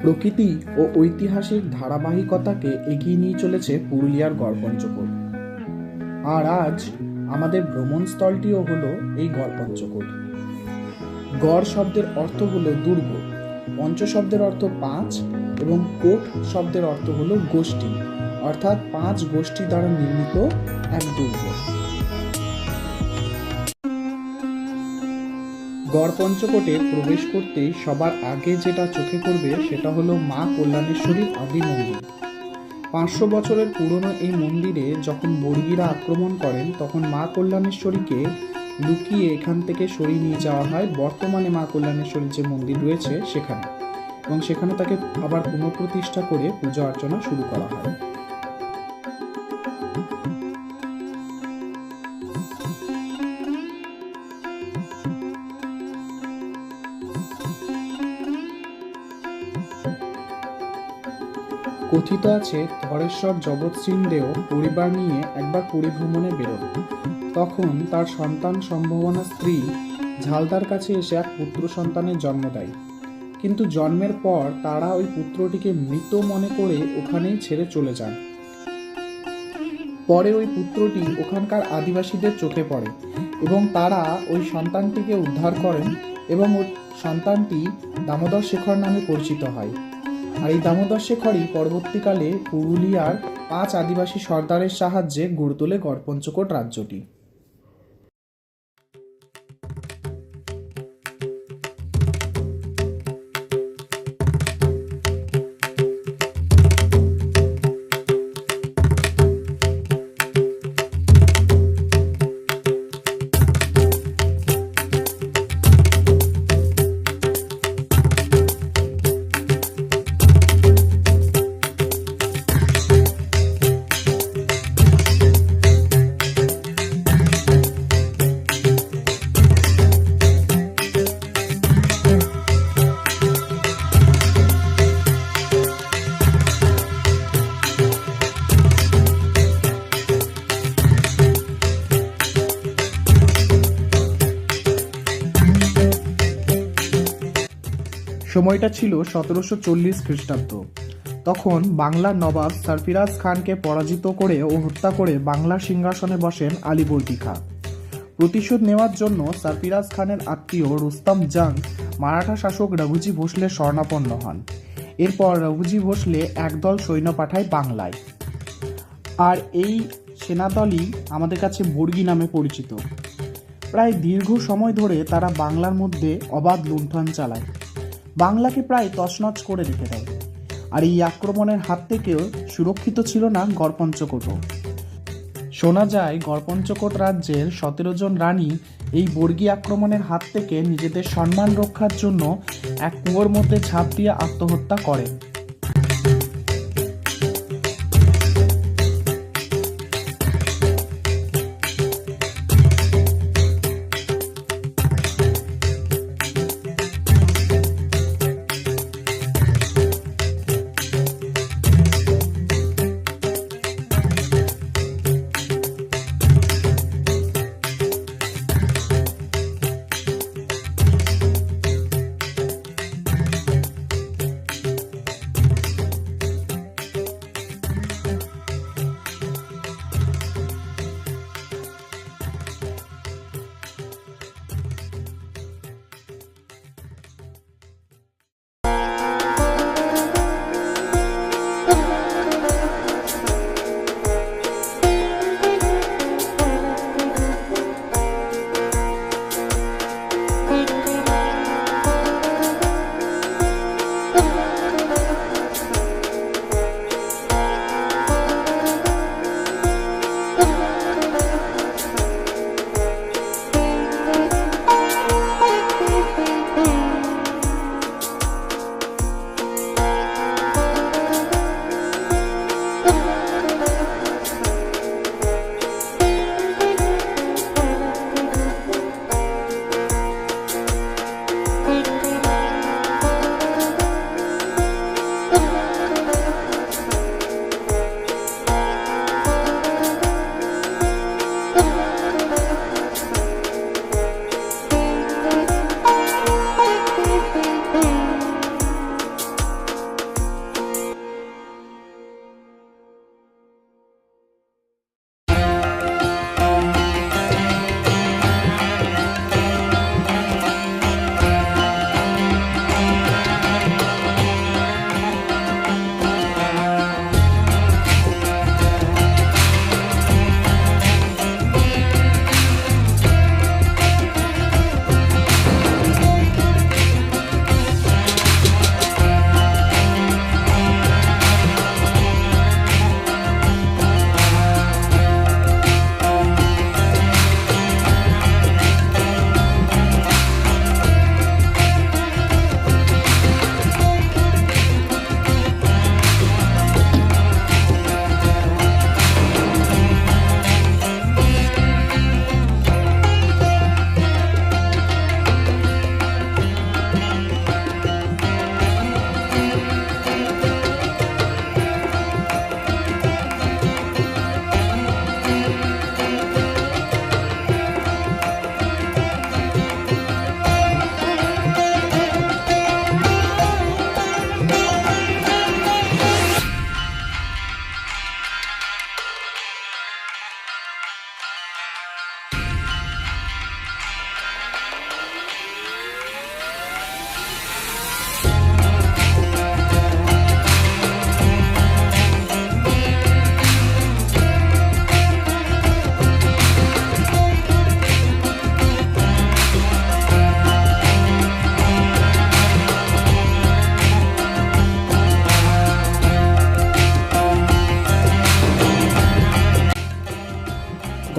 প্রকৃতি ও ঐতিহাসিক ধারাবাহিকতাকে এগিয়ে নিয়ে চলেছে পুরুলিয়ার গড়পঞ্চকোট। আর আজ আমাদের ভ্রমণস্থলটিও হলো এই গড়পঞ্চকোট। গড় শব্দের অর্থ হলো দুর্গ, পঞ্চ শব্দের অর্থ পাঁচ এবং কোট শব্দের অর্থ হলো গোষ্ঠী, অর্থাৎ পাঁচ গোষ্ঠী দ্বারা নির্মিত এক দুর্গ। গড়পঞ্চকোটে প্রবেশ করতেই সবার আগে যেটা চোখে পড়বে সেটা হলো মা কল্যাণেশ্বরীর আদি মন্দির। 500 বছরের পুরনো এই মন্দিরে যখন বর্গীরা আক্রমণ করেন তখন মা কল্যাণেশ্বরীকে লুকিয়ে এখান থেকে সরিয়ে নিয়ে যাওয়া হয় বর্তমানে মা কল্যাণেশ্বরীর যে মন্দির রয়েছে সেখানে, এবং সেখানে তাকে আবার পুনঃপ্রতিষ্ঠা করে পূজা অর্চনা শুরু করা হয়। কথিত আছে ধরেশ্বর জগৎ সিংদেও পরিবার নিয়ে একবার পরিভ্রমণে বেরোন। তখন তার সন্তান সম্ভাবনা স্ত্রী ঝালদার কাছে এসে এক পুত্র সন্তানের জন্ম দেয়, কিন্তু জন্মের পর তারা ওই পুত্রটিকে মৃত মনে করে ওখানেই ছেড়ে চলে যান। পরে ওই পুত্রটি ওখানকার আদিবাসীদের চোখে পড়ে এবং তারা ওই সন্তানটিকে উদ্ধার করেন এবং ওই সন্তানটি দামোদর শেখর নামে পরিচিত হয়। আর এই দামোদর শেখরই পরবর্তীকালে পুরুলিয়ার 5 আদিবাসী সর্দারের সাহায্যে গড়ে তোলে গড়পঞ্চকোট রাজ্যটি। সময়টা ছিল 1740 খ্রিস্টাব্দ। তখন বাংলার নবাব সারফিরাজ খানকে পরাজিত করে ও হত্যা করে বাংলার সিংহাসনে বসেন আলীবর্দী খাঁ। প্রতিশোধ নেওয়ার জন্য সারফিরাজ খানের আত্মীয় রুস্তম জাং মারাঠা শাসক রঘুজি ভোসলের শরণাপন্ন হন। এরপর রঘুজি ভোসলে একদল সৈন্য পাঠায় বাংলায়, আর এই সেনাদলই আমাদের কাছে বর্গী নামে পরিচিত। প্রায় দীর্ঘ সময় ধরে তারা বাংলার মধ্যে অবাধ লুণ্ঠন চালায়, বাংলাকে প্রায় তছনছ করে রেখে দেয়। আর এই আক্রমণের হাত থেকেও সুরক্ষিত ছিল না গড়পঞ্চকোটও। শোনা যায় গড়পঞ্চকোট রাজ্যের 17 জন রানী এই বর্গী আক্রমণের হাত থেকে নিজেদের সম্মান রক্ষার জন্য এক কুয়োর মধ্যে ঝাঁপ দিয়ে আত্মহত্যা করেন।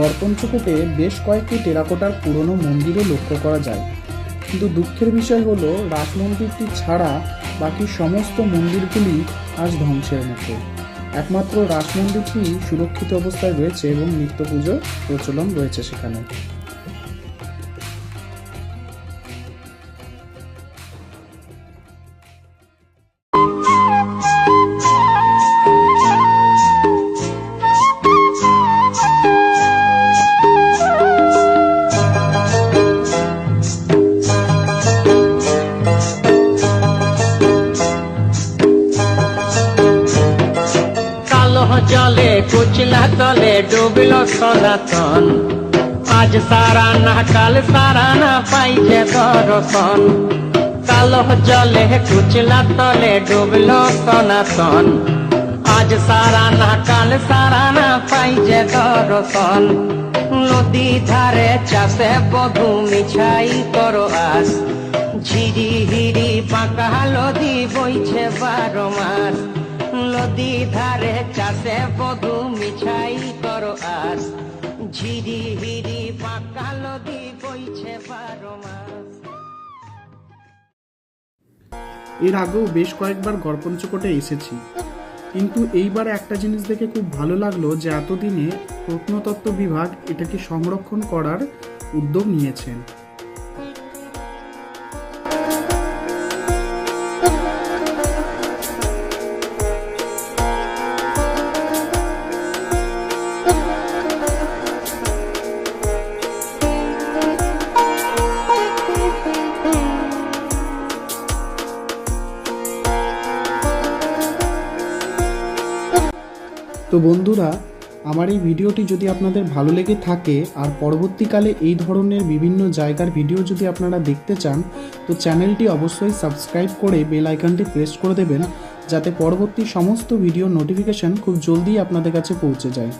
গড়পঞ্চকোটে বেশ কয়েকটি টেরাকোটার পুরনো মন্দিরও লক্ষ্য করা যায়, কিন্তু দুঃখের বিষয় হলো রাস মন্দিরটি ছাড়া বাকি সমস্ত মন্দিরগুলি আজ ধ্বংসের মুখে। একমাত্র রাস মন্দিরটি সুরক্ষিত অবস্থায় রয়েছে এবং নিত্য পুজো প্রচলন রয়েছে সেখানে। জলে কুচলা তলে ডুবল সনাতন, আজ সারা না কাল সারা না পাইছে দর্শন। কালো জলে কুচলা তলে ডুবল সনাতন, আজ সারা না কাল সারা না পাইছে দর্শন। নদী ধারে চাষে বধু মিছাই করো আস, ঝিরি হিরি পাকা নদী বইছে 12 মাস। নদী ধারে চাষে বধু মিছাই করো আস, ঝিরি হিরি পাকা নদী বইছে 12 মাস। এর আগেও বেশ কয়েকবার গড়পঞ্চকোটে এসেছি, কিন্তু এইবার একটা জিনিস দেখে খুব ভালো লাগলো যে এতদিনে প্রত্নতত্ত্ব বিভাগ এটাকে সংরক্ষণ করার উদ্যোগ নিয়েছেন। তো বন্ধুরা, আমার এই ভিডিওটি যদি আপনাদের ভালো লেগে থাকে আর পরবর্তীকালে এই ধরনের বিভিন্ন জায়গার ভিডিও যদি আপনারা দেখতে চান, তো চ্যানেলটি অবশ্যই সাবস্ক্রাইব করে বেল আইকনটি প্রেস করে দেবেন, যাতে পরবর্তী সমস্ত ভিডিও নোটিফিকেশন খুব জলদি আপনাদের কাছে পৌঁছে যায়।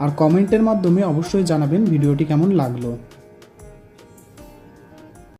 আর কমেন্টের মাধ্যমে অবশ্যই জানাবেন ভিডিওটি কেমন লাগলো।